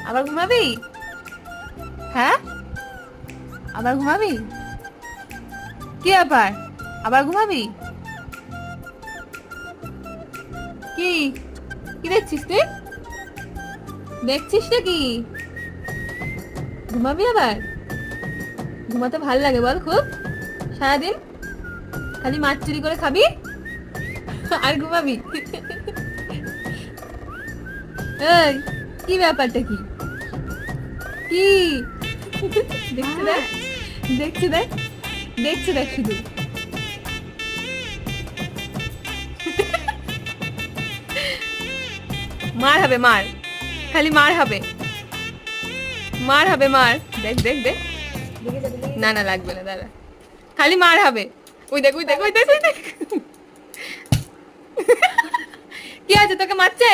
আবার ঘুমাবি? হ্যাঁ, আবার ঘুমাবি? কি ব্যাপার, আবার ঘুমাবি? কি কি দেখছিস তুই? দেখছিস না কি? ঘুমাবি আবার? ঘুমাতে ভাল লাগে বল খুব? সারাদিন খালি মাছ চুরি করে খাবি আর ঘুমাবি? এই, কি ব্যাপারটা কি? কি দেখছি দেখ, দেখছি দেখ, দেখছি দেখ শুধু। মার হবে, মার, খালি মার হবে, মার হবে, মার। দেখ দেখ দেখ, না না লাগবে না, দাঁড়া, খালি মার হবে। ওই দেখ, ওই দেখ, ওই দেখ, ওই দেখ। কি আছে, তোকে মারছে?